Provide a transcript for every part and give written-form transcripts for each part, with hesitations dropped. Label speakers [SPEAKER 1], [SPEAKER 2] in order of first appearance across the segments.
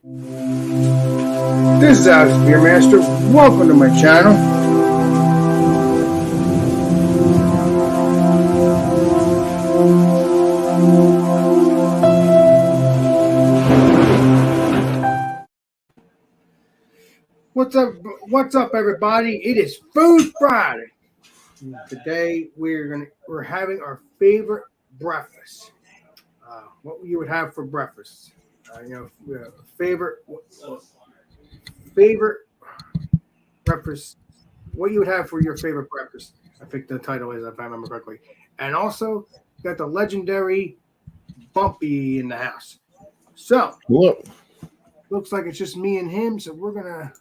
[SPEAKER 1] This is Alex Beermaster. Welcome to my channel. What's up, everybody? It is Food Friday. Today we're having our favorite breakfast. What you would have for breakfast? Favorite breakfast. What you would have for your favorite breakfast? I think the title is, if I remember correctly. And also got the legendary Bumpy in the house. So looks like it's just me and him. So we're gonna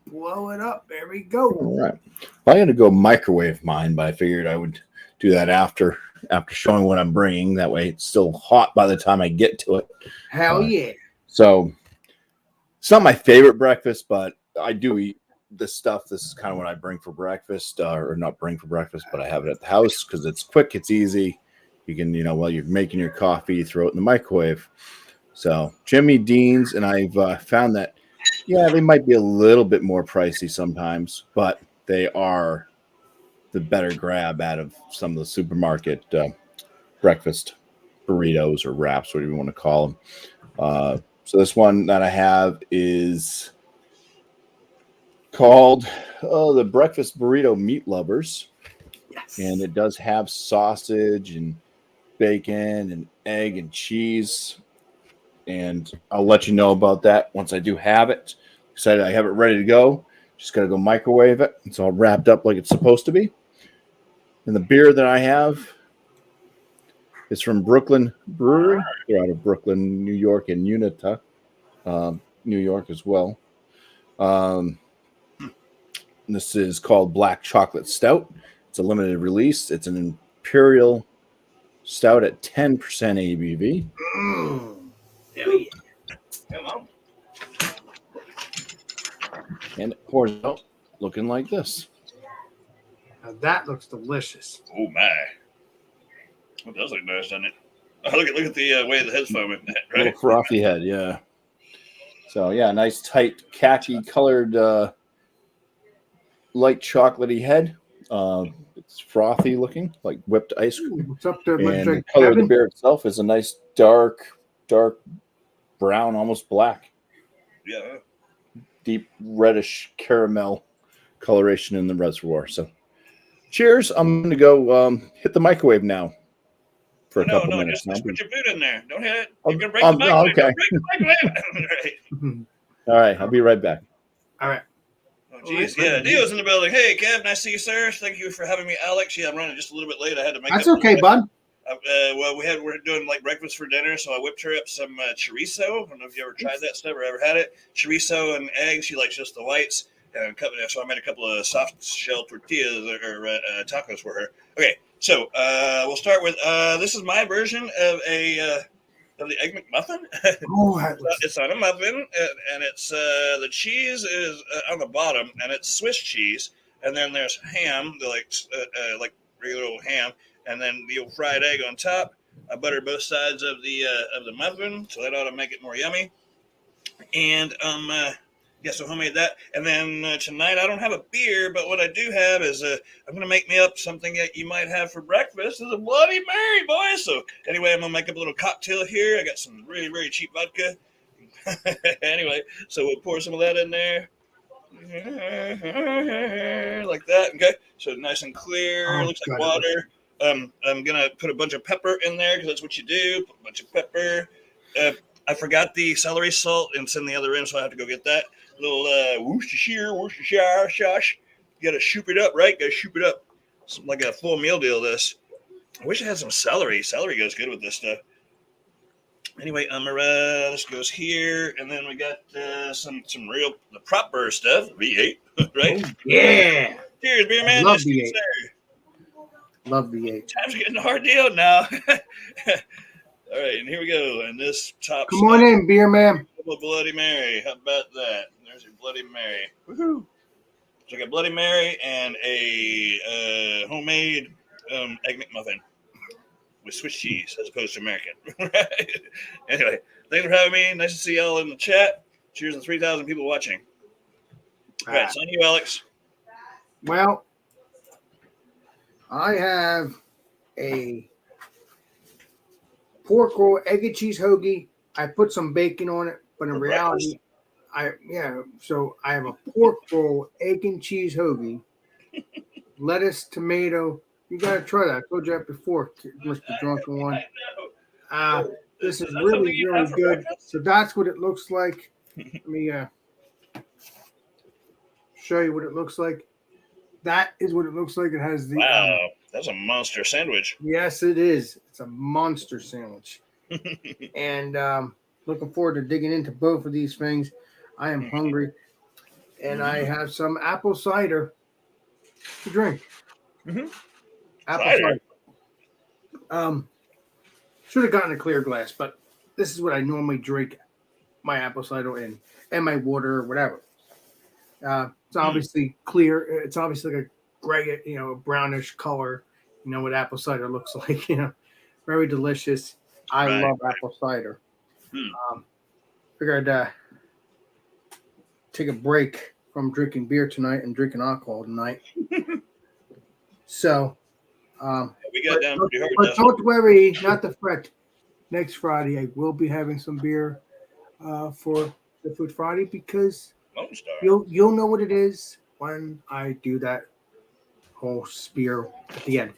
[SPEAKER 1] blow it up. There we go.
[SPEAKER 2] All right. Well, I got to go microwave mine, but I figured I would do that after showing what I'm bringing. That way, it's still hot by the time I get to it.
[SPEAKER 1] Hell yeah!
[SPEAKER 2] So it's not my favorite breakfast, but I do eat this stuff. This is kind of what I bring for breakfast, or not bring for breakfast, but I have it at the house because it's quick, it's easy. You can, while you're making your coffee, you throw it in the microwave. So Jimmy Dean's, and I've found that. Yeah, they might be a little bit more pricey sometimes, but they are the better grab out of some of the supermarket breakfast burritos or wraps, whatever you want to call them. So this one that I have is called the Breakfast Burrito Meat Lovers.
[SPEAKER 1] Yes.
[SPEAKER 2] And it does have sausage and bacon and egg and cheese. And I'll let you know about that once I do have it. Excited, I have it ready to go. Just got to go microwave it. It's all wrapped up like it's supposed to be. And the beer that I have is from Brooklyn Brewery. They're out of Brooklyn, New York, and Unita, New York as well. This is called Black Chocolate Stout. It's a limited release. It's an Imperial Stout at 10% ABV.
[SPEAKER 1] Hell yeah.
[SPEAKER 3] Come on.
[SPEAKER 2] And it pours out looking like this.
[SPEAKER 1] Now that looks delicious.
[SPEAKER 3] Oh my! It does look nice, doesn't it? Oh, look at the way the head's foaming. Right?
[SPEAKER 2] Little frothy head, yeah. So yeah, nice tight khaki colored light chocolatey head. It's frothy looking, like whipped ice cream.
[SPEAKER 1] What's up there,
[SPEAKER 2] And the color of the beer itself is a nice dark brown, almost black.
[SPEAKER 3] Yeah.
[SPEAKER 2] Deep reddish caramel coloration in the reservoir. So cheers. I'm going to go hit the microwave now for a couple minutes.
[SPEAKER 3] Just put your food in there. Don't hit it.
[SPEAKER 2] Oh,
[SPEAKER 3] You're going to break the microwave.
[SPEAKER 2] okay.
[SPEAKER 3] Break the microwave.
[SPEAKER 2] All right. I'll be right back.
[SPEAKER 1] All right.
[SPEAKER 3] Oh, geez. Yeah, Dio's in the building. Hey, Kev. Nice to see you, sir. Thank you for having me, Alex. Yeah, I'm running just a little bit late. I had to make
[SPEAKER 1] That's okay, bud.
[SPEAKER 3] Well, we're doing like breakfast for dinner, so I whipped her up some chorizo. I don't know if you ever tried that stuff or ever had it. Chorizo and eggs. She likes just the whites. So I made a couple of soft shell tortillas or tacos for her. Okay, so we'll start with this is my version of the Egg McMuffin. It's on a muffin, and it's the cheese is on the bottom, and it's Swiss cheese, and then there's ham, like regular old ham. And then the old fried egg on top. I butter both sides of the muffin, so that ought to make it more yummy. And so homemade that. And then tonight I don't have a beer, but what I do have is I'm gonna make me up something that you might have for breakfast. It's a Bloody Mary, boys. So anyway, I'm gonna make up a little cocktail here. I got some really, really cheap vodka. Anyway, so we'll pour some of that in there. Like that. Okay. So nice and clear. Looks like water. I'm gonna put a bunch of pepper in there because that's what you do. Put a bunch of pepper. I forgot the celery salt, and it's in the other room, so I have to go get that. Little Worcestershire sauce. You gotta shoop it up, right? Gotta shoop it up. Something like a full meal deal. This. I wish I had some celery. Celery goes good with this stuff. Anyway, this goes here, and then we got some real the prop burr stuff. V8, right?
[SPEAKER 1] Oh, yeah.
[SPEAKER 3] Cheers, beer man.
[SPEAKER 1] Love V8. Love V8.
[SPEAKER 3] Time's getting a hard deal now. All right, and here we go. And this top.
[SPEAKER 1] Come on in, beer man.
[SPEAKER 3] Bloody Mary. How about that? There's your Bloody Mary. Woohoo! So I got Bloody Mary and a homemade Egg McMuffin with Swiss cheese as opposed to American. Anyway, thanks for having me. Nice to see y'all in the chat. Cheers to 3,000 people watching. All right, it's on you, Alex.
[SPEAKER 1] Well, I have a pork roll, egg and cheese hoagie. I put some bacon on it, but in
[SPEAKER 3] For
[SPEAKER 1] reality, so I have a pork roll, egg and cheese hoagie, lettuce, tomato. You gotta try that. I told you that before, Mr. Drunken One. This is really, really good. So that's what it looks like. Let me show you what it looks like. That is what it looks like. It has the
[SPEAKER 3] Wow, that's a monster sandwich.
[SPEAKER 1] yes, it is. It's a monster sandwich. And looking forward to digging into both of these things. I am hungry, and I have some apple cider to drink.
[SPEAKER 3] Mhm.
[SPEAKER 1] Apple
[SPEAKER 3] Cider?
[SPEAKER 1] cider. Should have gotten a clear glass, but this is what I normally drink my apple cider in, and my water or whatever. It's obviously clear. It's obviously like a gray, brownish color. You know what apple cider looks like. Very delicious. I
[SPEAKER 3] Right.
[SPEAKER 1] love apple cider.
[SPEAKER 3] Hmm.
[SPEAKER 1] Figured I'd take a break from drinking beer tonight and drinking alcohol tonight. So,
[SPEAKER 3] We got down pretty hard.
[SPEAKER 1] but
[SPEAKER 3] Dustin.
[SPEAKER 1] don't worry, not the fret. Next Friday, I will be having some beer for the Food Friday because
[SPEAKER 3] Lone Star.
[SPEAKER 1] you'll know what it is when I do that whole spear at the end.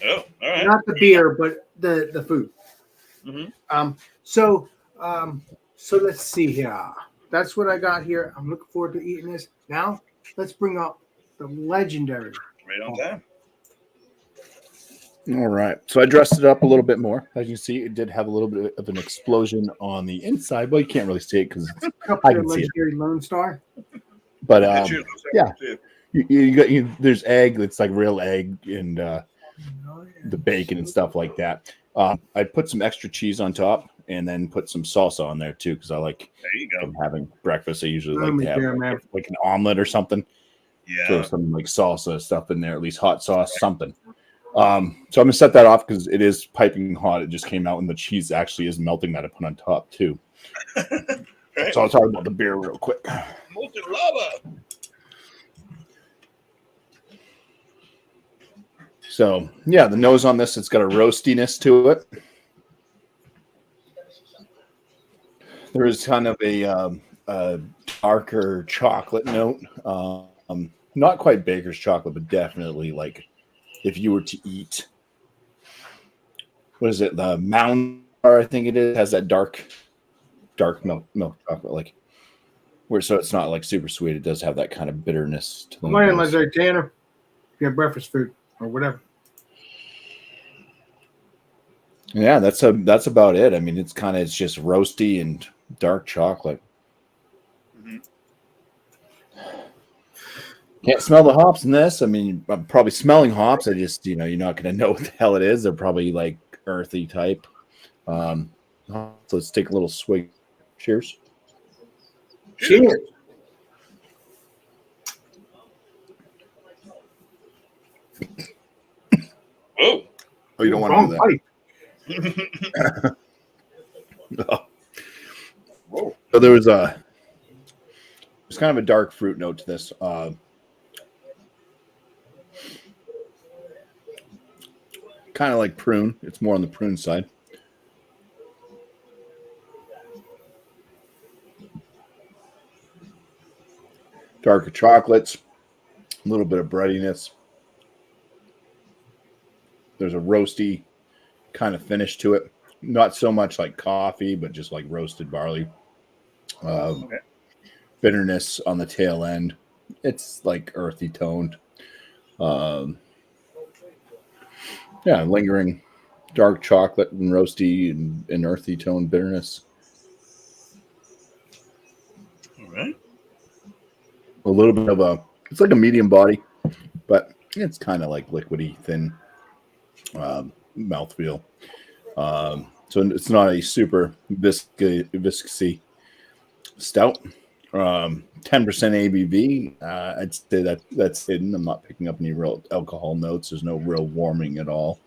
[SPEAKER 3] Oh, all right.
[SPEAKER 1] Not the beer, but the food.
[SPEAKER 3] Mhm.
[SPEAKER 1] So let's see here. That's what I got here. I'm looking forward to eating this. Now let's bring up the legendary.
[SPEAKER 3] Right on time.
[SPEAKER 2] All right. So I dressed it up a little bit more. As you see, it did have a little bit of an explosion on the inside, but you can't really see it because
[SPEAKER 1] Cup
[SPEAKER 2] I
[SPEAKER 1] of
[SPEAKER 2] can see it.
[SPEAKER 1] legendary Lone Star.
[SPEAKER 2] But
[SPEAKER 3] That cheers looks like
[SPEAKER 2] yeah.
[SPEAKER 3] it, too.
[SPEAKER 2] you got there's egg that's like real egg and the bacon and stuff like that. I put some extra cheese on top and then put some salsa on there too because I like
[SPEAKER 3] There you go.
[SPEAKER 2] having breakfast. I usually
[SPEAKER 1] Oh,
[SPEAKER 2] like to
[SPEAKER 1] me
[SPEAKER 2] have
[SPEAKER 1] too, man.
[SPEAKER 2] like an omelet or something. Throw
[SPEAKER 3] Yeah.
[SPEAKER 2] some like salsa stuff in there, at least hot sauce, something. So I'm gonna set that off because it is piping hot. It just came out and the cheese actually is melting that I put on top too.
[SPEAKER 3] Right.
[SPEAKER 2] So I'll talk about the beer real quick.
[SPEAKER 3] Molten lava.
[SPEAKER 2] So yeah, the nose on this, it's got a roastiness to it. There is kind of a darker chocolate note. Not quite baker's chocolate, but definitely like if you were to eat, what is it? The Mound Bar, I think it is, has that dark milk chocolate, like where so it's not like super sweet. It does have that kind of bitterness to the
[SPEAKER 1] My name
[SPEAKER 2] nose.
[SPEAKER 1] is Tanner. You have breakfast food or whatever.
[SPEAKER 2] Yeah, that's about it. I mean, it's just roasty and dark chocolate.
[SPEAKER 3] Mhm.
[SPEAKER 2] Can't smell the hops in this. I mean, I'm probably smelling hops. I just, you're not going to know what the hell it is. They're probably like earthy type. So let's take a little swig. Cheers.
[SPEAKER 1] Cheers.
[SPEAKER 3] Oh.
[SPEAKER 2] Oh, you don't want
[SPEAKER 1] Wrong
[SPEAKER 2] to do
[SPEAKER 1] pipe.
[SPEAKER 2] that. No.
[SPEAKER 3] Whoa.
[SPEAKER 2] So there's kind of a dark fruit note to this. Kind of like prune. It's more on the prune side. Darker chocolates, a little bit of breadiness. There's a roasty kind of finish to it. Not so much like coffee, but just like roasted barley.
[SPEAKER 3] Okay.
[SPEAKER 2] Bitterness on the tail end. It's like earthy toned. Yeah, lingering dark chocolate and roasty and earthy toned bitterness.
[SPEAKER 3] All right.
[SPEAKER 2] A little bit of it's like a medium body, but it's kind of like liquidy, thin mouthfeel. So it's not a super viscousy stout. 10% ABV. I'd say that's hidden. I'm not picking up any real alcohol notes. There's no real warming at all.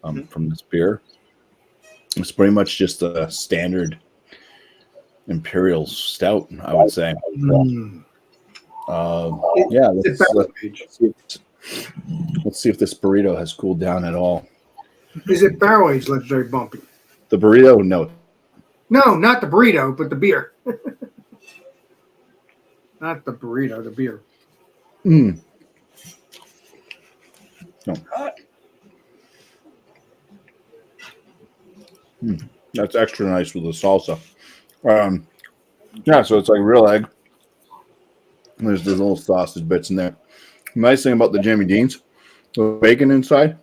[SPEAKER 2] from this beer. It's pretty much just a standard imperial stout, I would say.
[SPEAKER 1] Mm.
[SPEAKER 2] Yeah,
[SPEAKER 1] It's barrel aged.
[SPEAKER 2] let's see if this burrito has cooled down at all.
[SPEAKER 1] Is it barrel aged legendary bumpy?
[SPEAKER 2] The burrito, no.
[SPEAKER 1] No, not the burrito, but the beer. Not the burrito, the beer.
[SPEAKER 2] Mm. That's extra nice with the salsa. Yeah, so it's like real egg. There's those little sausage bits in there. Nice thing about the Jimmy Dean's, the bacon inside.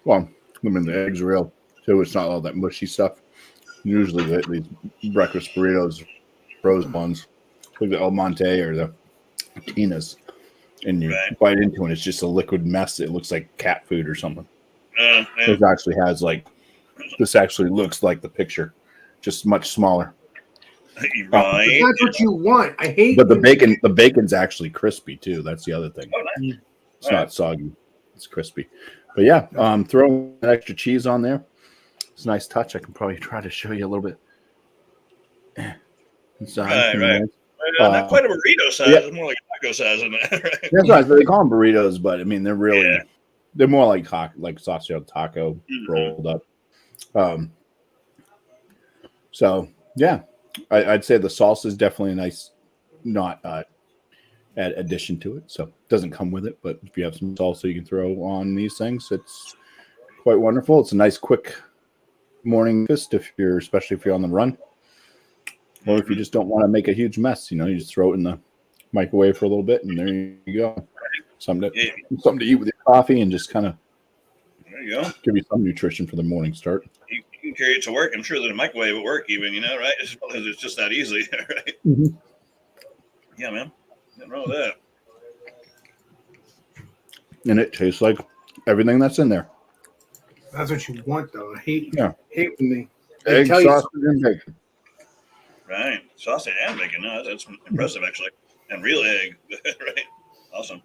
[SPEAKER 2] Well, I mean, the eggs are real, so it's not all that mushy stuff. Usually, these breakfast burritos, frozen ones, like the El Monte or the Tina's, and you bite into it, it's just a liquid mess. It looks like cat food or something. This actually has this actually looks like the picture, just much smaller.
[SPEAKER 3] Right.
[SPEAKER 1] That's what you want. I hate.
[SPEAKER 2] But the bacon's actually crispy too. That's the other thing.
[SPEAKER 3] Oh, nice.
[SPEAKER 2] It's not soggy. It's crispy. But yeah, throw extra cheese on there. It's a nice touch. I can probably try to show you a little bit. Inside.
[SPEAKER 3] Right. Not quite a burrito size. Yeah. It's more like a taco size, isn't it? Right?
[SPEAKER 2] That's right. They call them burritos, but I mean they're really they're more like sausage taco rolled up. So yeah, I'd say the salsa is definitely a nice, not add addition to it. So it doesn't come with it, but if you have some salsa you can throw on these things, it's quite wonderful. It's a nice quick morning fist especially if you're on the run, or if you just don't want to make a huge mess. You just throw it in the microwave for a little bit, and there you go. Something to eat with your coffee, and just kind of
[SPEAKER 3] there you go.
[SPEAKER 2] Give you some nutrition for the morning start.
[SPEAKER 3] You can carry it to work. I'm sure that a microwave at work, even right? It's just that easy, right?
[SPEAKER 2] Mm-hmm.
[SPEAKER 3] Yeah, man. Nothing wrong with that.
[SPEAKER 2] And it tastes like everything that's in there.
[SPEAKER 1] That's what you want, though. I hate when they
[SPEAKER 2] egg,
[SPEAKER 1] tell
[SPEAKER 2] sausage, and bacon.
[SPEAKER 3] Right, sausage and bacon. No, that's impressive, actually. And real egg, right? Awesome.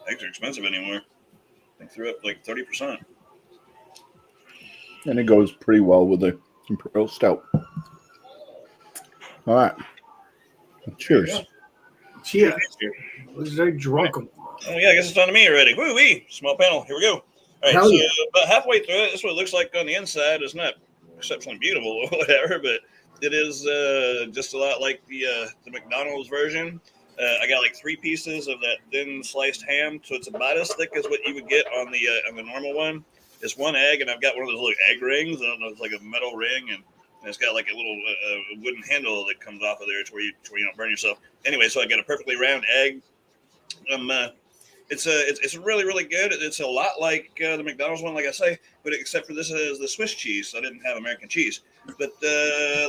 [SPEAKER 3] Eggs are expensive anymore. They threw up like 30%.
[SPEAKER 2] And it goes pretty well with the imperial stout. All right. Cheers.
[SPEAKER 1] Cheers. Was very drunk.
[SPEAKER 3] Oh yeah, I guess it's on to me already. Woo wee! Small panel. Here we go. All right, so about halfway through it, this is what it looks like on the inside. It's not exceptionally beautiful or whatever, but it is just a lot like the McDonald's version. I got like 3 pieces of that thin sliced ham, so it's about as thick as what you would get on the normal one. It's 1 egg, and I've got one of those little egg rings. I don't know, it's like a metal ring, and it's got like a little wooden handle that comes off of there to where you don't burn yourself. Anyway, so I got a perfectly round egg. It's really, really good. It's a lot like the McDonald's one, like I say, but except for this is the Swiss cheese. So I didn't have American cheese. But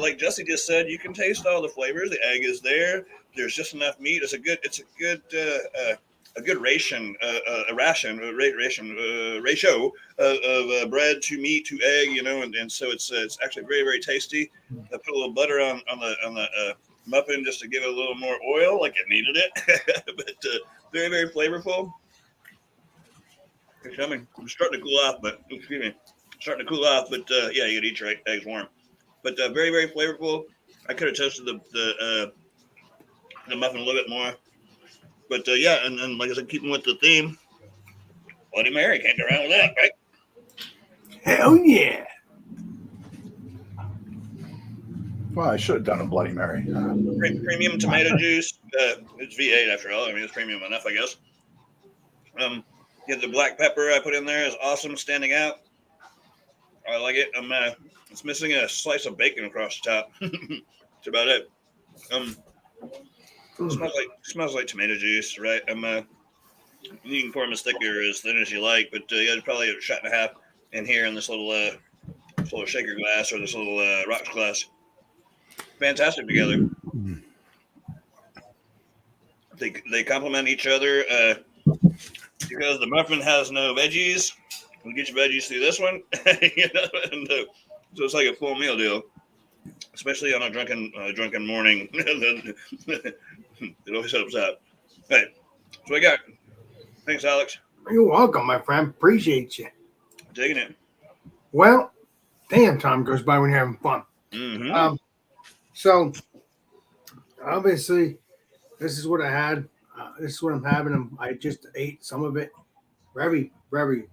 [SPEAKER 3] like Jesse just said, you can taste all the flavors. The egg is there. There's just enough meat. It's a good ratio of bread to meat to egg, and so it's actually very, very tasty. I put a little butter on the muffin just to give it a little more oil, like it needed it, but very, very flavorful. It's coming. I'm starting to cool off, but yeah, you gotta eat your eggs warm. But very, very flavorful. I could have toasted the muffin a little bit more. But yeah, and like I said, keeping with the theme, Bloody Mary, can't go around with that, right?
[SPEAKER 1] Hell yeah.
[SPEAKER 2] Well, I should have done a Bloody Mary.
[SPEAKER 3] Premium tomato juice. It's V8 after all. I mean, it's premium enough, I guess. Yeah, the black pepper I put in there is awesome, standing out. I like it. It's missing a slice of bacon across the top. That's about it. Smells like tomato juice, right? You can pour them as thick or as thin as you like, but yeah, probably a shot and a half in here in this little shaker glass or this little rocks glass. Fantastic together. They complement each other because the muffin has no veggies. We get your veggies through this one, and so it's like a full meal deal, especially on a drunken morning. It always helps out. Hey, so I got. Thanks, Alex.
[SPEAKER 1] You're welcome, my friend. Appreciate you.
[SPEAKER 3] Taking it.
[SPEAKER 1] Well, damn, time goes by when you're having fun.
[SPEAKER 3] Mm-hmm.
[SPEAKER 1] So obviously, this is what I had. This is what I'm having. I just ate some of it. Very, very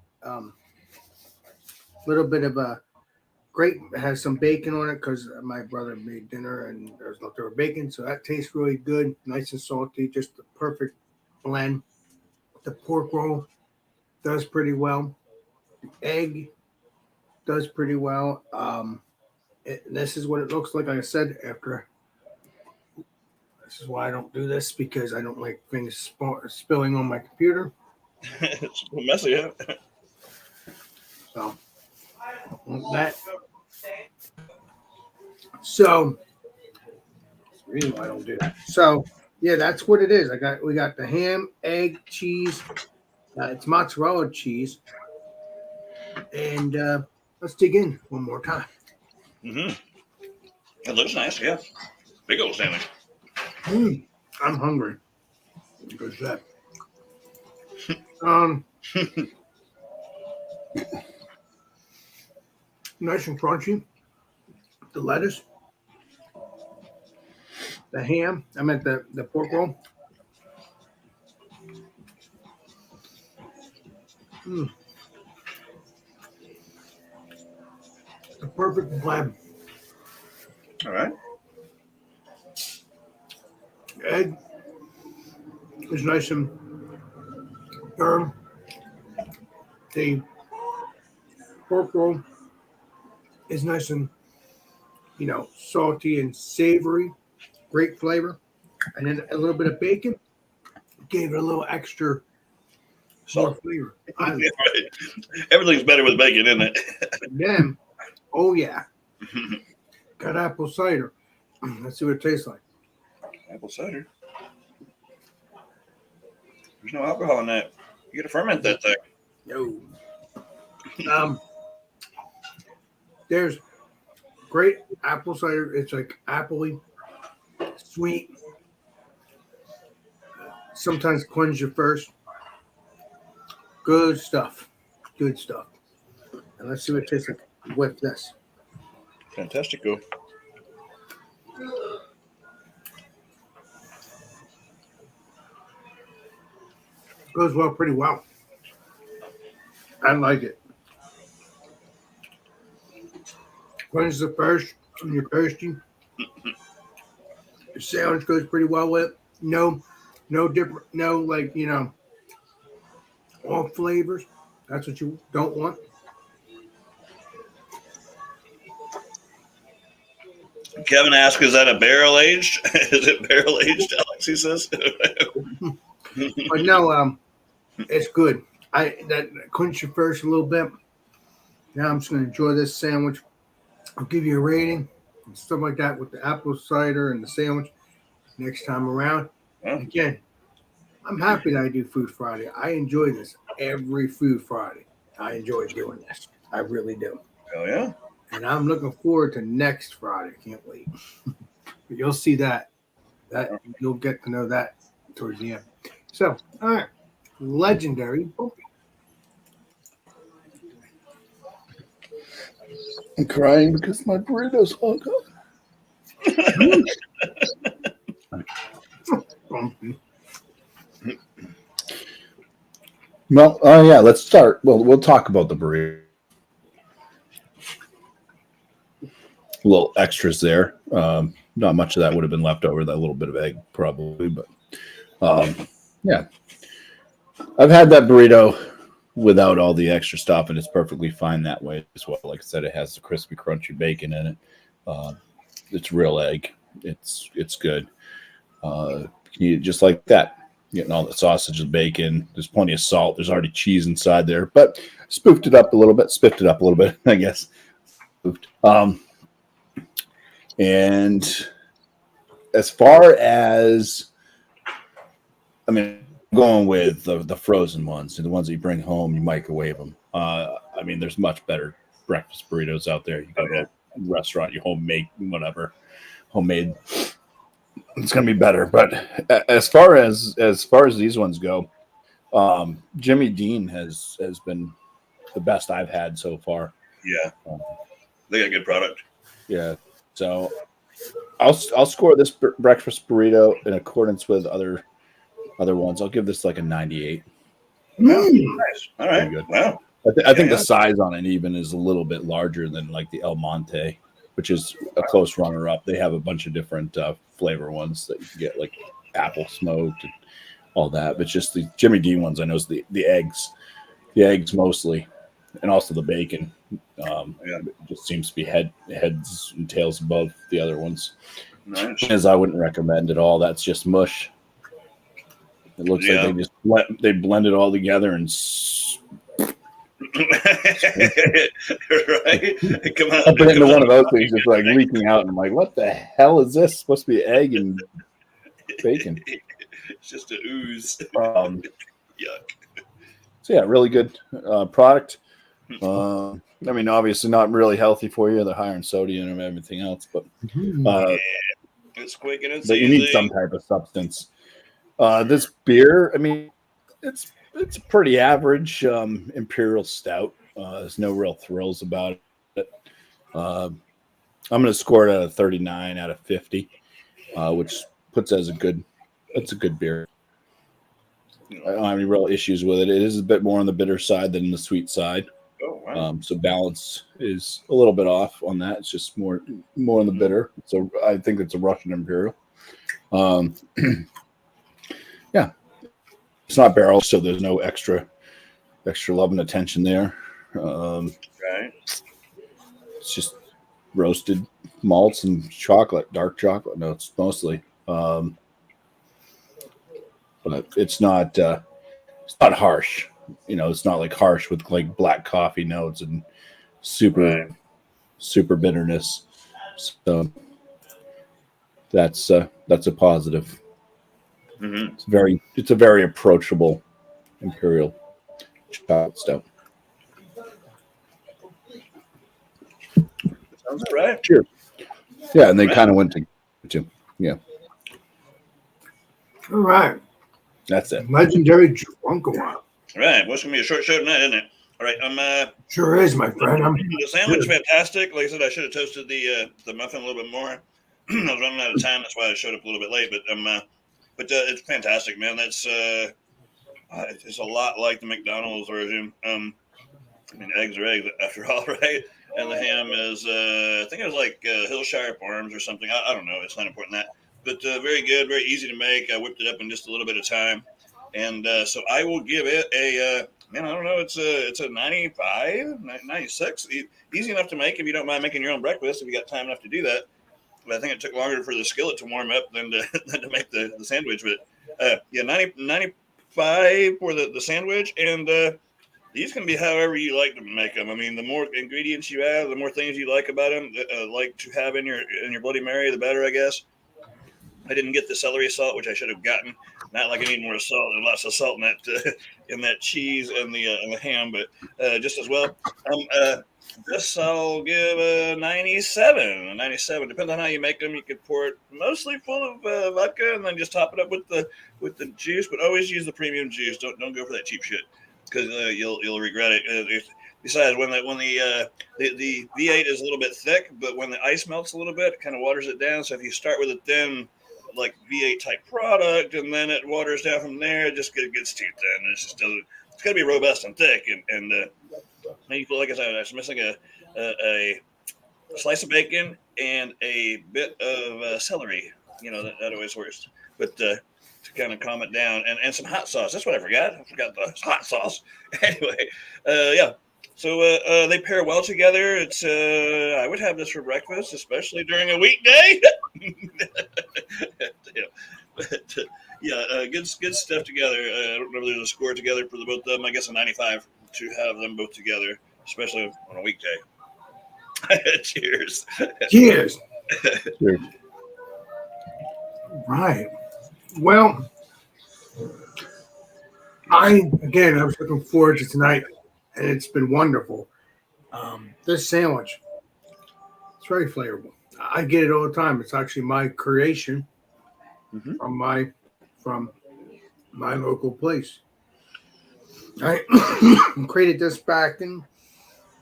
[SPEAKER 1] little bit of a great. It has some bacon on it because my brother made dinner and there's leftover bacon, so that tastes really good. Nice and salty, just the perfect blend. The pork roll does pretty well. The egg does pretty well. This is what it looks like I said after. This is why I don't do this because I don't like things spilling on my computer.
[SPEAKER 3] It's a little messy, yeah.
[SPEAKER 1] So that. So that's the reason why I don't do that. So yeah, that's what it is. We got the ham, egg, cheese. It's mozzarella cheese, and let's dig in one more time.
[SPEAKER 3] Mm-hmm. It looks nice, yeah. Big old sandwich.
[SPEAKER 1] I'm hungry. Because that. Nice and crunchy. The lettuce, the ham. I meant the pork roll. The perfect blend.
[SPEAKER 3] All right.
[SPEAKER 1] Egg is nice and firm. The pork roll is nice and salty and savory. Great flavor. And then a little bit of bacon gave it a little extra more flavor.
[SPEAKER 3] Yeah, right. Everything's better with bacon, isn't it?
[SPEAKER 1] Then, oh yeah, got apple cider. Let's see what it tastes like.
[SPEAKER 3] Apple cider. There's no alcohol in that. You got to ferment that thing.
[SPEAKER 1] No. There's great apple cider. It's like appley, sweet. Sometimes cleanse you first. Good stuff. Good stuff. And let's see what it tastes like with this.
[SPEAKER 3] Fantastico.
[SPEAKER 1] Goes well, pretty well. I like it. Cleanses the first when you're thirsty. The sandwich goes pretty well with it. No different, all flavors. That's what you don't want.
[SPEAKER 3] Kevin asked, is that a barrel aged? Is it barrel aged, Alex, he says?
[SPEAKER 1] But no, it's good. That quenched your first a little bit. Now I'm just going to enjoy this sandwich. I'll give you a rating and stuff like that with the apple cider and the sandwich next time around.
[SPEAKER 3] Yeah.
[SPEAKER 1] Again, I'm happy that I do Food Friday. I enjoy this every Food Friday. I enjoy doing this. I really do.
[SPEAKER 3] Oh, yeah.
[SPEAKER 1] And I'm looking forward to next Friday. Can't wait. But you'll see that. You'll get to know that towards the end. So, all right. Legendary Bumpy.
[SPEAKER 2] I'm crying because my burrito's all gone.
[SPEAKER 1] Bumpy.
[SPEAKER 2] Well, yeah, let's start. Well, we'll talk about the burrito. Little extras there. Not much of that would have been left over. That little bit of egg, probably, but yeah. I've had that burrito without all the extra stuff, and it's perfectly fine that way as well. Like I said, it has the crispy, crunchy bacon in it. It's real egg. It's good. You eat it just like that. Getting all the sausage and bacon. There's plenty of salt. There's already cheese inside there, but spoofed it up a little bit, spiffed it up a little bit, I guess. Spoofed. And as far as, going with the frozen ones, and the ones that you bring home, you microwave them. There's much better breakfast burritos out there. You go to a restaurant, you homemade, it's gonna be better. But as far as these ones go, Jimmy Dean has been the best I've had so far.
[SPEAKER 3] Yeah, they got a good product.
[SPEAKER 2] Yeah. So I'll score this breakfast burrito in accordance with other ones. I'll give this like a 98.
[SPEAKER 3] Wow,
[SPEAKER 1] Mm.
[SPEAKER 3] nice. All right.
[SPEAKER 2] Pretty good.
[SPEAKER 3] Wow.
[SPEAKER 2] I think
[SPEAKER 3] Yeah.
[SPEAKER 2] the size on it even is a little bit larger than like the El Monte, which is a close runner up. They have a bunch of different flavor ones that you can get, like apple smoked and all that. But just the Jimmy Dean ones, I know is the eggs mostly, and also the bacon. It just seems to be heads and tails above the other ones.
[SPEAKER 3] Nice.
[SPEAKER 2] As I wouldn't recommend at all. That's just mush. It looks like they just they blend it all together and.
[SPEAKER 3] Right? Come on.
[SPEAKER 2] I put it into one of those things, just like leaking out, and I'm like, "What the hell is this? Supposed to be egg and bacon."
[SPEAKER 3] It's just a ooze.
[SPEAKER 2] Yuck. So yeah, really good product. I mean, obviously not really healthy for you. They're higher in sodium and everything else, but
[SPEAKER 3] It's quick and it's
[SPEAKER 2] but you
[SPEAKER 3] easy.
[SPEAKER 2] need some type of substance. This beer, I mean, it's a pretty average imperial stout. There's no real thrills about it. I'm going to score it at a 39 out of 50, which puts it as a good beer. I don't have any real issues with it. It is a bit more on the bitter side than the sweet side.
[SPEAKER 3] Oh, wow.
[SPEAKER 2] So balance is a little bit off on that. It's just more on the bitter. So I think it's a Russian Imperial. Yeah, it's not barrel, so there's no extra love and attention there.
[SPEAKER 3] Right.
[SPEAKER 2] It's just roasted malts and chocolate, dark chocolate notes mostly. But it's not harsh. You know, it's not like harsh with like black coffee notes and super bitterness. So that's a positive.
[SPEAKER 3] Mm-hmm.
[SPEAKER 2] It's a very approachable imperial chocolate stout.
[SPEAKER 3] Sounds right.
[SPEAKER 2] Cheers. Yeah, and they kind of went to yeah.
[SPEAKER 1] All right.
[SPEAKER 2] That's it.
[SPEAKER 1] Legendary Drunkawa.
[SPEAKER 3] Right. What's gonna be a short show tonight, isn't it? All right.
[SPEAKER 1] Sure is, my friend.
[SPEAKER 3] The sandwich fantastic. Like I said, I should have toasted the muffin a little bit more. I was running out of time. That's why I showed up a little bit late. But it's fantastic, man. That's it's a lot like the McDonald's version. I mean, eggs are eggs after all, right? And the ham is, I think it was like Hillshire Farms or something. I don't know. It's not important that. But very good, very easy to make. I whipped it up in just a little bit of time. And so I will give it a, man, I don't know. It's a 95, 96. Easy enough to make if you don't mind making your own breakfast, if you got time enough to do that. But I think it took longer for the skillet to warm up than to make the sandwich. But 95 for the sandwich. And these can be however you like to make them. I mean, the more ingredients you add, the more things you like about them, like to have in your Bloody Mary, the better, I guess. I didn't get the celery salt, which I should have gotten. Not like I need more salt. There's lots of salt in that cheese and the ham, but just as well. This I'll give a 97. A 97. Depends on how you make them. You could pour it mostly full of vodka and then just top it up with the juice. But always use the premium juice. Don't go for that cheap shit because you'll regret it. Besides, when the V8 is a little bit thick, but when the ice melts a little bit, it kind of waters it down. So if you start with a thin, like V8 type product, and then it waters down from there, it just gets too thin. It just doesn't. It's got to be robust and thick. And you feel like I said, I was missing a slice of bacon and a bit of celery. You know that always works. But to kind of calm it down, and some hot sauce. That's what I forgot. I forgot the hot sauce. Anyway, yeah. So they pair well together. It's I would have this for breakfast, especially during a weekday. Good stuff together. I don't remember there's a score together for the both of them. I guess a 95 to have them both together, especially on a weekday. Cheers.
[SPEAKER 1] Cheers.
[SPEAKER 2] Cheers.
[SPEAKER 1] Right. Well, I was looking forward to tonight, and it's been wonderful. This sandwich, it's very flavorful. I get it all the time. It's actually my creation from my local place. I created this back in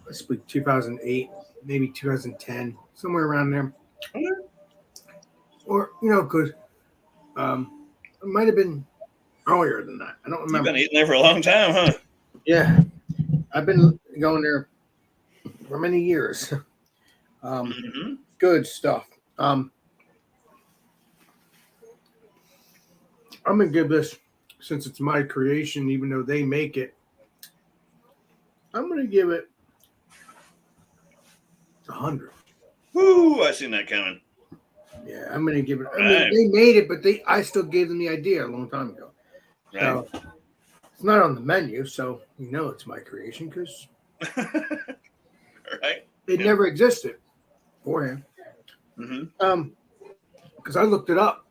[SPEAKER 1] let's be 2008, maybe 2010, somewhere around there.
[SPEAKER 3] Okay.
[SPEAKER 1] Or because it might have been earlier than that. I don't
[SPEAKER 3] You've
[SPEAKER 1] remember.
[SPEAKER 3] been eating there for a long time, huh?
[SPEAKER 1] Yeah, I've been going there for many years.
[SPEAKER 3] Mm-hmm.
[SPEAKER 1] Good stuff. I'm gonna give this, since it's my creation, even though they make it. I'm gonna give it 100.
[SPEAKER 3] Woo! I seen that coming.
[SPEAKER 1] Yeah, I'm gonna give it. I mean,
[SPEAKER 3] Right.
[SPEAKER 1] they made it, but I still gave them the idea a long time ago.
[SPEAKER 3] Right.
[SPEAKER 1] So it's not on the menu, so it's my creation because
[SPEAKER 3] Right.
[SPEAKER 1] it
[SPEAKER 3] Yeah.
[SPEAKER 1] never existed beforehand.
[SPEAKER 3] Mm-hmm.
[SPEAKER 1] Because I looked it up.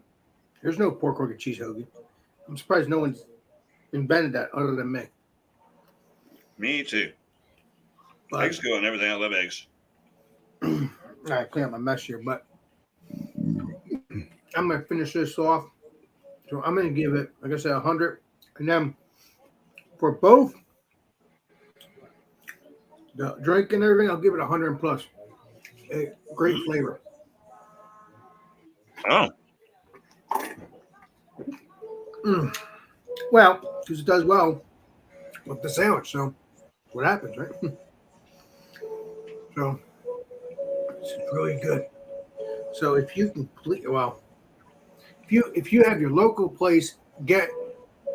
[SPEAKER 1] There's no pork rocket cheese hoagie. I'm surprised no one's invented that other than me.
[SPEAKER 3] Me too.
[SPEAKER 1] But
[SPEAKER 3] Eggs go and everything. I love eggs.
[SPEAKER 1] I clean up my mess here, but I'm gonna finish this off. So I'm gonna give it, like I said, 100, and then for both the drink and everything, I'll give it 100 plus. Great flavor.
[SPEAKER 3] Oh.
[SPEAKER 1] Well, because it does well with the sandwich. So what happens, right? So it's really good. So if you if you have your local place, get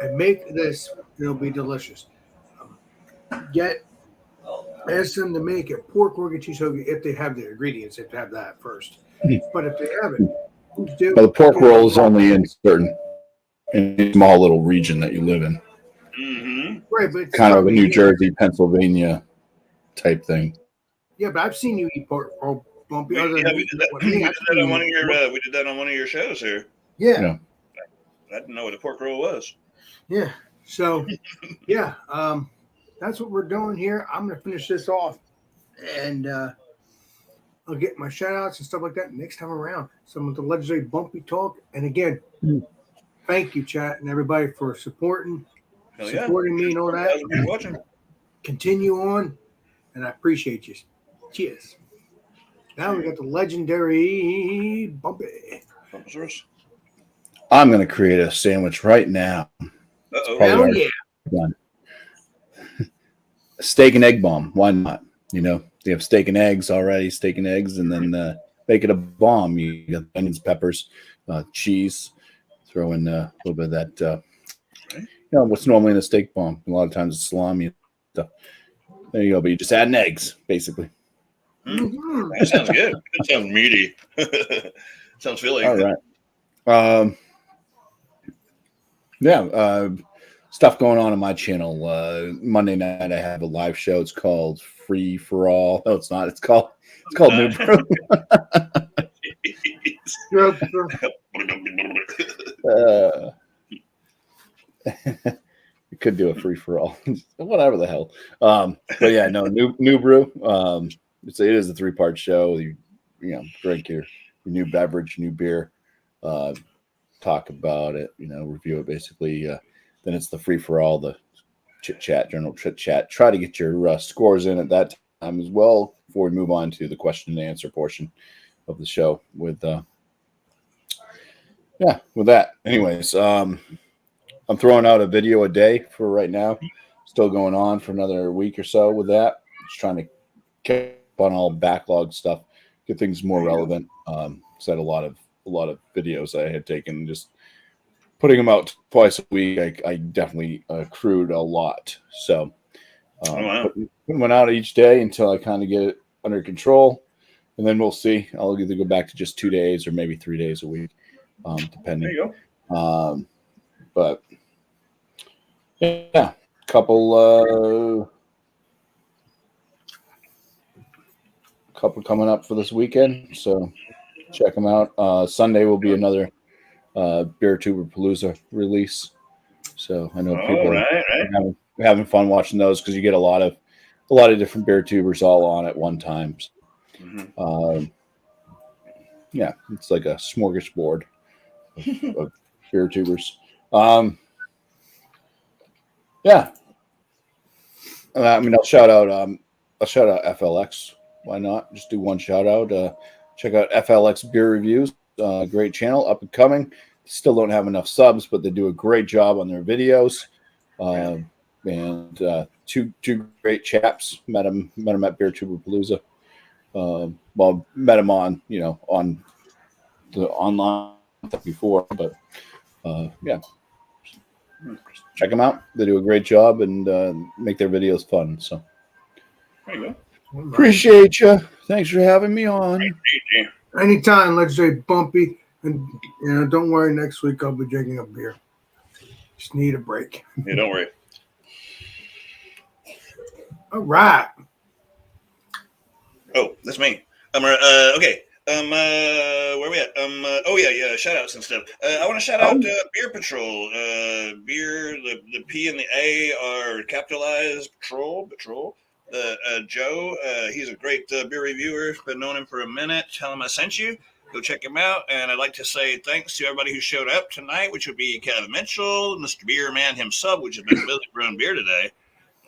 [SPEAKER 1] and make this, it'll be delicious. Ask them to make a pork organ cheese hoagie if they have the ingredients. If they have that first, but if they haven't, do.
[SPEAKER 2] Well, the pork roll is only in a small little region that you live in,
[SPEAKER 3] Mm-hmm.
[SPEAKER 1] Right, but it's
[SPEAKER 2] kind of a
[SPEAKER 1] not
[SPEAKER 2] New
[SPEAKER 1] really-
[SPEAKER 2] Jersey, Pennsylvania type thing.
[SPEAKER 1] Yeah, but I've seen you eat pork roll bumpy. Other
[SPEAKER 3] Yeah,
[SPEAKER 1] than
[SPEAKER 3] we did that.
[SPEAKER 1] what me, I've seen you
[SPEAKER 3] On one of
[SPEAKER 1] eat
[SPEAKER 3] your.
[SPEAKER 1] pork-
[SPEAKER 3] We did that on one of your shows here.
[SPEAKER 1] Yeah.
[SPEAKER 2] Yeah.
[SPEAKER 3] I didn't know what a pork roll was.
[SPEAKER 1] Yeah. So, yeah, that's what we're doing here. I'm going to finish this off, and I'll get my shout outs and stuff like that next time around. Some of the legendary Bumpy Talk. And again, thank you, chat, and everybody for supporting me and all that.
[SPEAKER 3] Those of you watching.
[SPEAKER 1] Continue on, and I appreciate you. Cheers. Now we got the legendary Bumpy.
[SPEAKER 3] Bumpus.
[SPEAKER 2] I'm going to create a sandwich right now.
[SPEAKER 3] Uh-oh.
[SPEAKER 2] Probably
[SPEAKER 1] Hell
[SPEAKER 2] our-
[SPEAKER 1] yeah.
[SPEAKER 2] Done. Steak and egg bomb. Why not? You have steak and eggs already, steak and eggs, and then make it a bomb. You got onions, peppers, cheese. Throw in a little bit of that. What's normally in a steak bomb. A lot of times it's salami and stuff. There you go. But you just add in eggs, basically.
[SPEAKER 1] Mhm.
[SPEAKER 3] That sounds good. That sounds meaty. Sounds filling.
[SPEAKER 2] All right. Stuff going on my channel. Monday night I have a live show. It's called Free for All. No, it's not. It's called New Brew.
[SPEAKER 1] Sure, sure.
[SPEAKER 2] You could do a free for all, whatever the hell. But yeah, no, new brew. It is a 3-part show. You drink your new beverage, new beer, talk about it, review it basically. Then it's the free for all, the general chit chat. Try to get your scores in at that time as well before we move on to the question and answer portion of the show with that. Anyways, I'm throwing out a video a day for right now. Still going on for another week or so with that. Just trying to keep on all backlog stuff, get things more relevant. So I had a lot of videos I had taken, just putting them out twice a week. I definitely accrued a lot. So putting one out each day until I kind of get it under control. And then we'll see. I'll either go back to just 2 days or maybe 3 days a week, depending.
[SPEAKER 3] There you go.
[SPEAKER 2] But yeah, couple coming up for this weekend. So check them out. Sunday will be another Beer Tuber Palooza release. So I know people are having fun watching those because you get a lot of different beer tubers all on at one time.
[SPEAKER 3] Mm-hmm.
[SPEAKER 2] Yeah, it's like a smorgasbord of beer tubers. Yeah. I'll shout out a shout out FLX. Why not? Just do one shout out. Check out FLX Beer Reviews. Great channel, up and coming. Still don't have enough subs, but they do a great job on their videos. And two great chaps. Met them at Beer Tuber Palooza. Well, met them on on the online before, but yeah, check them out. They do a great job and make their videos fun. So
[SPEAKER 3] There you go.
[SPEAKER 2] appreciate you. Thanks for having me on.
[SPEAKER 1] Anytime, Legendary Bumpy. And don't worry, next week I'll be drinking a beer. Just need a break.
[SPEAKER 3] Yeah, don't worry.
[SPEAKER 1] All right.
[SPEAKER 3] Oh, that's me. Okay. Where we at? Oh yeah. Shout outs and stuff. I want to shout out Beer Patrol. Beer. The P and the A are capitalized. Patrol. Joe. He's a great beer reviewer. Been knowing him for a minute. Tell him I sent you. Go check him out. And I'd like to say thanks to everybody who showed up tonight, which would be Kevin Mitchell, Mr. Beerman himself, which has been busy brewing beer today.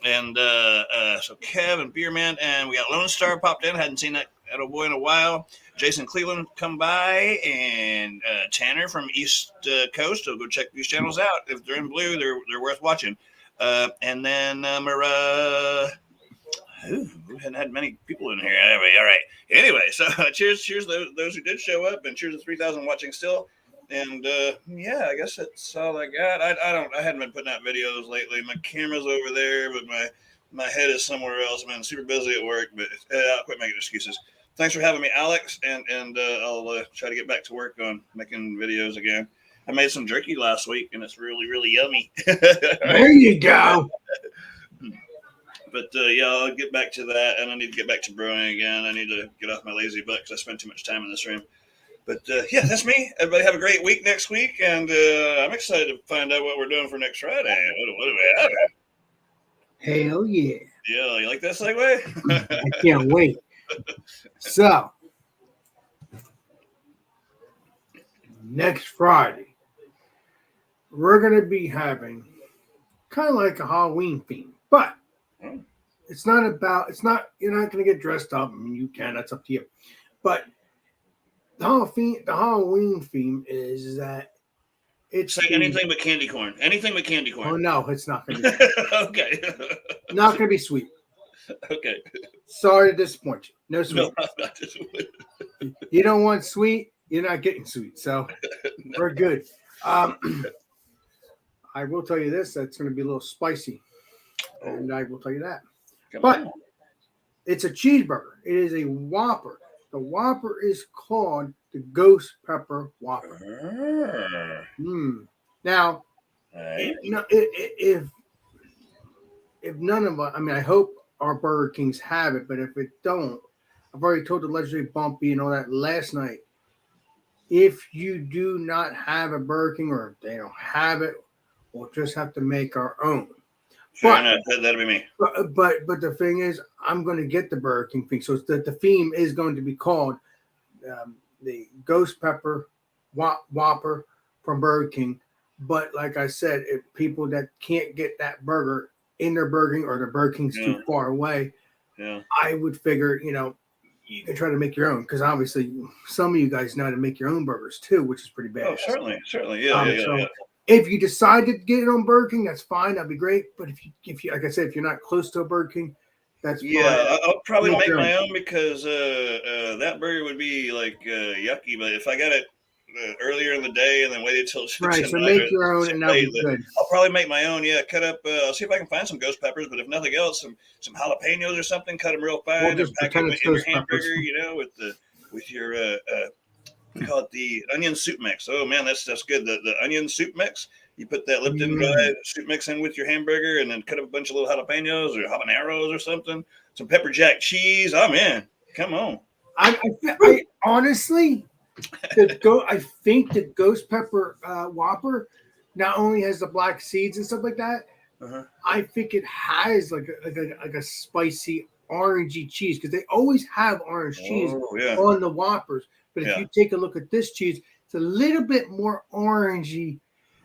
[SPEAKER 3] And so Kev and Beerman, and we got Lone Star popped in. Hadn't seen that old boy in a while. Jason Cleveland come by, and Tanner from East Coast. So go check these channels out. If they're in blue, they're worth watching. And then we hadn't had many people in here. Anyway, all right. Anyway, so cheers those who did show up, and cheers to 3,000 watching still. And yeah, I guess that's all I got. I haven't been putting out videos lately. My camera's over there, but my head is somewhere else. Man, super busy at work, but I'll quit making excuses. Thanks for having me, Alex, and I'll try to get back to work on making videos again. I made some jerky last week, and it's really, really yummy.
[SPEAKER 1] There you go.
[SPEAKER 3] But yeah, I'll get back to that, and I need to get back to brewing again. I need to get off my lazy butt because I spend too much time in this room. But yeah, that's me. Everybody have a great week next week, and I'm excited to find out what we're doing for next Friday. What do we have?
[SPEAKER 1] Hell yeah.
[SPEAKER 3] Yeah, you like that segue?
[SPEAKER 1] I can't wait. So, next Friday, we're going to be having kind of like a Halloween theme, but it's not, you're not going to get dressed up. I mean, you can, that's up to you. But the Halloween theme is that it's
[SPEAKER 3] like anything but candy corn. Anything but candy corn.
[SPEAKER 1] Oh, no, it's not going to be.
[SPEAKER 3] Okay.
[SPEAKER 1] Not going to be sweet.
[SPEAKER 3] Okay.
[SPEAKER 1] Sorry to disappoint you. No sweet.
[SPEAKER 3] No, I'm not disappointed.
[SPEAKER 1] You don't want sweet, you're not getting sweet. So we're good. I will tell you this, that's going to be a little spicy. And I will tell you that. But it's a cheeseburger. It is a Whopper. The Whopper is called the Ghost Pepper Whopper. Now, if none of us, I mean, I hope our Burger Kings have it, but if it don't, I've already told the Legendary Bumpy and all that last night. If you do not have a Burger King, or if they don't have it, we'll just have to make our own.
[SPEAKER 3] Sure, that'll be me.
[SPEAKER 1] But the thing is, I'm going to get the Burger King thing. So the theme is going to be called the Ghost Pepper Whopper from Burger King. But like I said, if people that can't get that burger in their Burger King, or the Burger King's too far away, I would figure, you can try to make your own, because obviously some of you guys know how to make your own burgers too, which is pretty bad.
[SPEAKER 3] Oh, certainly. Yeah.
[SPEAKER 1] If you decide to get it on Burger King, that's fine. That'd be great. But if you like I said, if you're not close to a Burger King, that's fine.
[SPEAKER 3] I'll probably make my own, because that burger would be like yucky. But if I got it earlier in the day and then waited till
[SPEAKER 1] right, so make your own, and that'll be good.
[SPEAKER 3] I'll probably make my own. Yeah, cut up. I'll see if I can find some ghost peppers. But if nothing else, some jalapenos or something. Cut them real fine and pack them in your hamburger. With your we call it the onion soup mix. Oh man, that's good. The onion soup mix. You put that Lipton dry soup mix in with your hamburger, and then cut up a bunch of little jalapenos or habaneros or something. Some pepper jack cheese. I'm in. Come on.
[SPEAKER 1] I honestly, I think the Ghost Pepper Whopper not only has the black seeds and stuff like that. I think it has like a spicy orangey cheese, because they always have orange cheese on the Whoppers. But if you take a look at this cheese, it's a little bit more orangey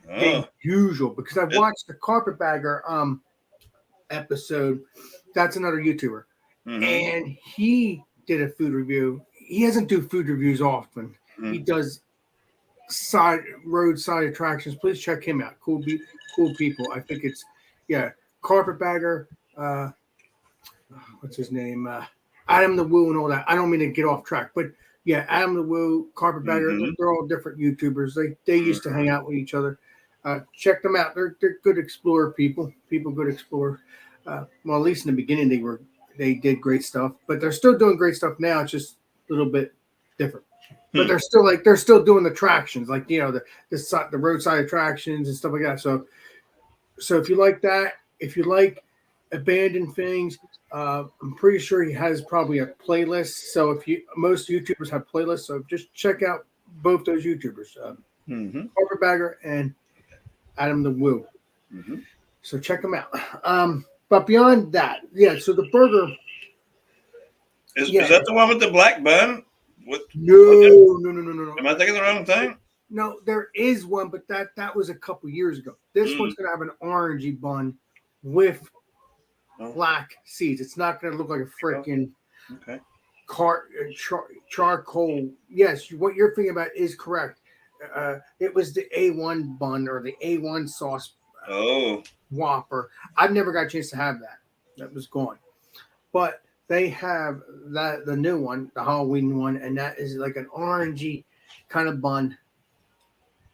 [SPEAKER 1] than usual, because I've watched the Carpetbagger episode. That's another YouTuber. and he did a food review. He doesn't do food reviews often.
[SPEAKER 3] Mhm.
[SPEAKER 1] He does roadside attractions. Please check him out. Cool people. I think it's Carpetbagger. What's his name? Adam the Woo and all that. I don't mean to get off track, but yeah, Adam the Woo, Carpetbagger. They're all different YouTubers. They used to hang out with each other. Check them out. They're good explorer people. Good explorer. Well, at least in the beginning they did great stuff, but they're still doing great stuff now. It's just a little bit different. But they're still doing the attractions, like the roadside attractions and stuff like that. So if you like that, if you like abandoned things, I'm pretty sure he has probably a playlist. So most YouTubers have playlists, so just check out both those YouTubers, Carpetbagger and Adam the Woo. So check them out. But beyond that, so the burger
[SPEAKER 3] is that the one with the black bun?
[SPEAKER 1] No.
[SPEAKER 3] Am I thinking the wrong thing?
[SPEAKER 1] No, there is one, but that was a couple years ago. This one's gonna have an orangey bun with black seeds. It's not gonna look like a freaking charcoal. Yes, what you're thinking about is correct. It was the A1 bun or the A1 sauce Whopper. I've never got a chance to have that. That was gone. But they have the new one, the Halloween one, and that is like an orangey kind of bun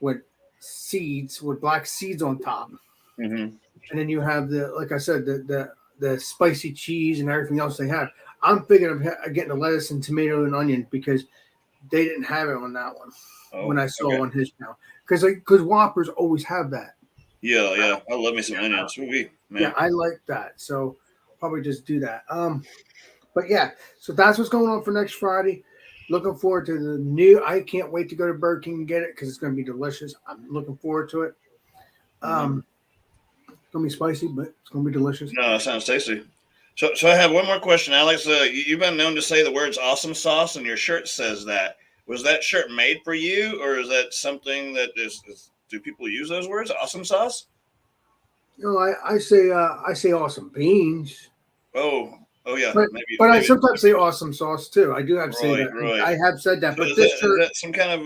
[SPEAKER 1] with black seeds on top. And then you have like I said, the spicy cheese and everything else they have. I'm thinking of getting the lettuce and tomato and onion because they didn't have it on that one when I saw on his channel. Because Whoppers always have that.
[SPEAKER 3] Yeah. I love me some onions. Man.
[SPEAKER 1] Yeah, I like that. So probably just do that. But yeah, so that's what's going on for next Friday. Looking forward to the new. I can't wait to go to Burger King and get it because it's going to be delicious. I'm looking forward to it. It's going to be spicy, but it's going to be delicious.
[SPEAKER 3] No, it sounds tasty. So I have one more question, Alex. You've been known to say the words "awesome sauce," and your shirt says that. Was that shirt made for you, or is that something that do people use those words, awesome sauce?
[SPEAKER 1] No, I say awesome beans.
[SPEAKER 3] Oh yeah,
[SPEAKER 1] but I sometimes say awesome sauce too. I do have to say that.
[SPEAKER 3] Right.
[SPEAKER 1] I have said that.
[SPEAKER 3] So
[SPEAKER 1] but
[SPEAKER 3] is
[SPEAKER 1] this
[SPEAKER 3] that some kind of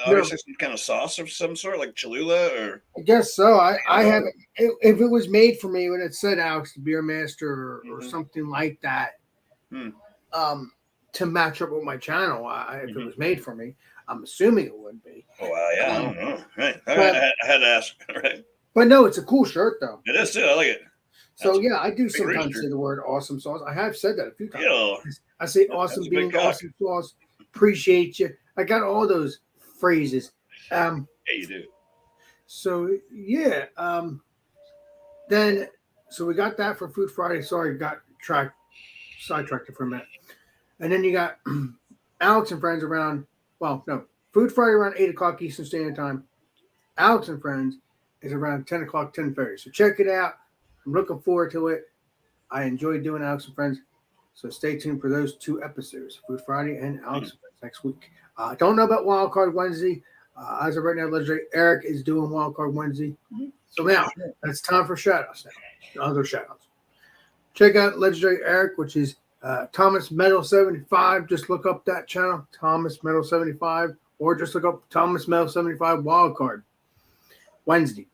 [SPEAKER 3] obviously some kind of sauce of some sort, like Cholula, or?
[SPEAKER 1] I guess so. I have. If it was made for me, when it said Alex the Beer Master or something like that, to match up with my channel, if it was made for me, I'm assuming it would be.
[SPEAKER 3] Oh wow, yeah, I don't know. Right, I had to ask. Right.
[SPEAKER 1] But no, it's a cool shirt though.
[SPEAKER 3] It is too. I like it.
[SPEAKER 1] So yeah, I do sometimes say the word awesome sauce. I have said that a few times.
[SPEAKER 3] Yeah.
[SPEAKER 1] I say awesome beans, awesome sauce, appreciate you. I got all those phrases.
[SPEAKER 3] Yeah, you do.
[SPEAKER 1] So yeah, then we got that for Food Friday. Sorry, got sidetracked for a minute. And then you got Alex and Friends Food Friday around 8 o'clock Eastern Standard Time. Alex and Friends is around 10 o'clock, 10:30. So check it out. I'm looking forward to it. I enjoy doing Alex and Friends. So stay tuned for those 2 episodes, Food Friday and Alex and Friends next week. I don't know about Wild Card Wednesday. As of right now, Legendary Eric is doing Wild Card Wednesday. So now, it's time for shout-outs now. Other shout-outs. Check out Legendary Eric, which is Thomas Metal 75. Just look up that channel, Thomas Metal 75, or just look up Thomas Metal 75 Wild Card Wednesdays.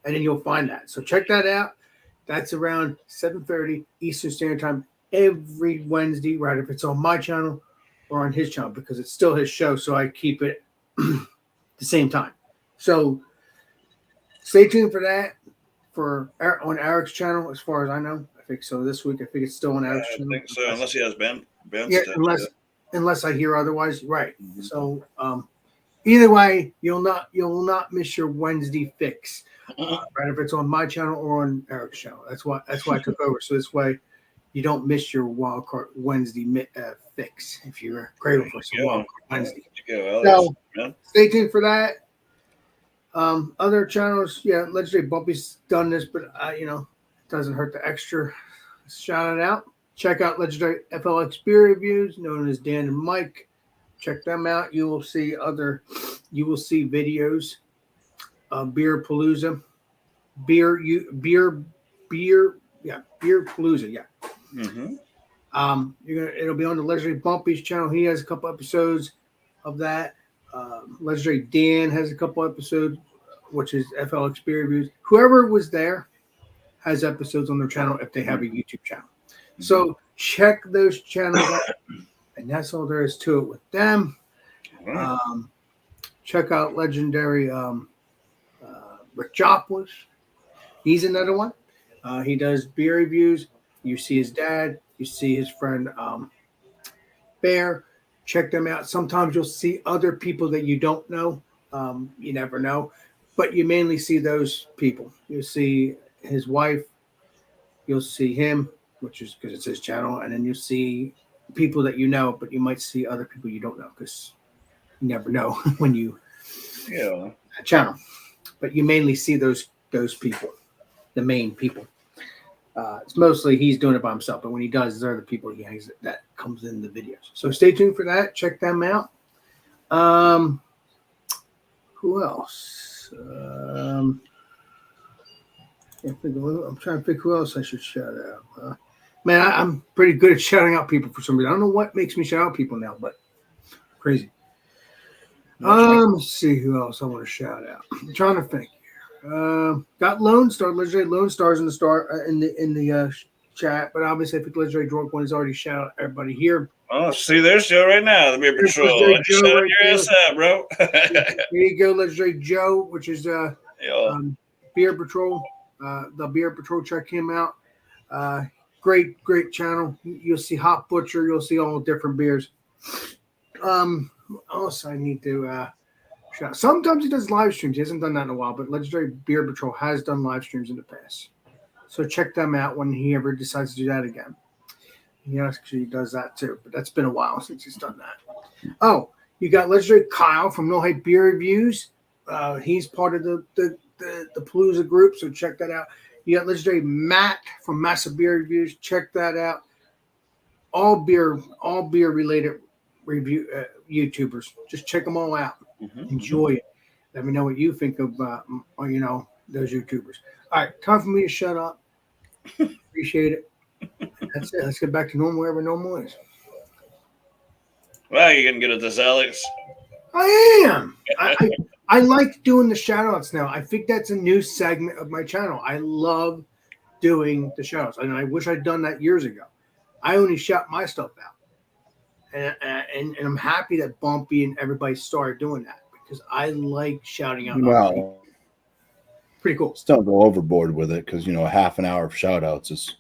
[SPEAKER 1] And then you'll find that. So check that out. That's around 7:30 Eastern Standard Time every Wednesday, right? If it's on my channel or on his channel, because it's still his show, so I keep it the same time. So stay tuned for that on Eric's channel, as far as I know. I think so this week. I think it's still on Eric's channel.
[SPEAKER 3] I think so, unless he has Ben.
[SPEAKER 1] Yeah, unless I hear otherwise. Right. So either way, you'll not miss your Wednesday fix. Right, if it's on my channel or on Eric's channel. That's why I took over. So this way, you don't miss your Wild Card Wednesday fix if you're grateful for some Wild Card Wednesday. So stay tuned for that. Other channels, Legendary Bumpy's done this, but it doesn't hurt the extra shout it out. Check out Legendary FLX beer reviews, known as Dan and Mike. Check them out. You will see videos. Beer Palooza, Beer Palooza,
[SPEAKER 3] Mm-hmm.
[SPEAKER 1] It'll be on the Legendary Bumpy's channel. He has a couple episodes of that. Legendary Dan has a couple episodes, which is FLX Beer Reviews. Whoever was there has episodes on their channel if they have a YouTube channel. So check those channels out, and that's all there is to it with them. Check out Legendary Rick Joplin. He's another one. He does beer reviews. You see his dad. You see his friend Bear. Check them out. Sometimes you'll see other people that you don't know. You never know. But you mainly see those people. You'll see his wife. You'll see him, which is because it's his channel. And then you'll see people that you know, but you might see other people you don't know because you never know when you channel. But you mainly see those people, the main people. It's mostly he's doing it by himself, but when he does, there are the people he hangs that comes in the videos. So stay tuned for that. Check them out. Who else? I'm trying to think who else I should shout out. Man, I'm pretty good at shouting out people for some reason. I don't know what makes me shout out people now, but crazy. Let's see who else I want to shout out. I'm trying to think. Got Lone Star, Legendary Lone Stars in the chat, but obviously I think Legendary Drunk One has already shout out everybody here.
[SPEAKER 3] Oh, see, there's Joe right now, the Beer Patrol.
[SPEAKER 1] Legendary Joe
[SPEAKER 3] Shut
[SPEAKER 1] right
[SPEAKER 3] your ass up, bro.
[SPEAKER 1] Here you go, Legendary Joe, which is Beer Patrol. The Beer Patrol, check him out. Great channel. You'll see Hot Butcher. You'll see all different beers. What else I need to shout? Sometimes he does live streams. He hasn't done that in a while, but Legendary Beer Patrol has done live streams in the past. So check them out when he ever decides to do that again. He actually does that too, but that's been a while since he's done that. Oh, you got Legendary Kyle from No Hype Beer Reviews. He's part of the Palooza group, so check that out. You got Legendary Matt from Massive Beer Reviews. Check that out. All beer related review YouTubers. Just check them all out. Enjoy it. Let me know what you think of those YouTubers. All right, time for me to shut up. Appreciate it. That's it. Let's get back to normal wherever normal is.
[SPEAKER 3] Wow, you're getting good at this, Alex.
[SPEAKER 1] I am. I like doing the shout-outs now. I think that's a new segment of my channel. I love doing the shout-outs. And I wish I'd done that years ago. I only shout my stuff out. And I'm happy that Bumpy and everybody started doing that because I like shouting out.
[SPEAKER 2] Well,
[SPEAKER 1] pretty cool.
[SPEAKER 2] Don't go overboard with it because, a half an hour of shout outs is.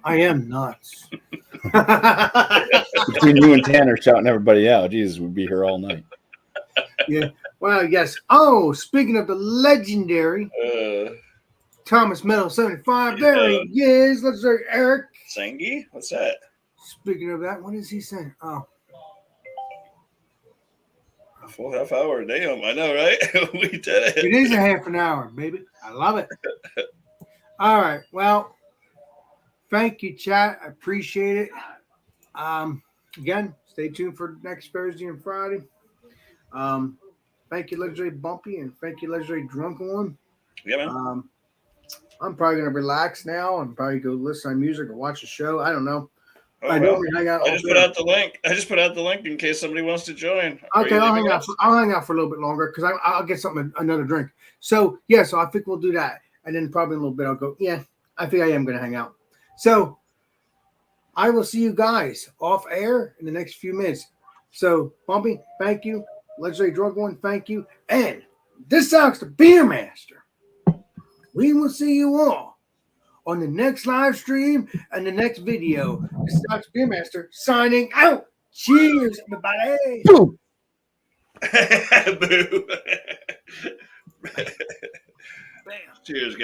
[SPEAKER 1] I am nuts.
[SPEAKER 2] Between you and Tanner shouting everybody out, Jesus, we'd be here all night.
[SPEAKER 1] Yeah. Well, yes. Oh, speaking of the legendary Thomas Metal 75, there he is. Let's say Eric.
[SPEAKER 3] Sangy? What's that?
[SPEAKER 1] Speaking of that, what is he saying? Oh.
[SPEAKER 3] A full half hour. Damn, I know, right? We did it.
[SPEAKER 1] It is a half an hour, baby. I love it. All right. Well, thank you, chat. I appreciate it. Again, stay tuned for next Thursday and Friday. Thank you, Legendary Bumpy, and thank you, Legendary Drunken One.
[SPEAKER 3] Yeah, man.
[SPEAKER 1] I'm probably gonna relax now and probably go listen to music or watch a show. I don't know.
[SPEAKER 3] I just put out the link in case somebody wants to join.
[SPEAKER 1] Okay, I'll hang out for a little bit longer because I'll get another drink. So yeah, so I think we'll do that, and then probably in a little bit I'll go. Yeah, I think I am gonna hang out. So I will see you guys off air in the next few minutes. So Bumpy, thank you. Legendary Drug One, thank you. And this sucks the Beer Master. We will see you all on the next live stream and the next video. This sucks Beer Master signing out. Cheers, everybody.
[SPEAKER 2] Boo.
[SPEAKER 3] Boo. Cheers, guys.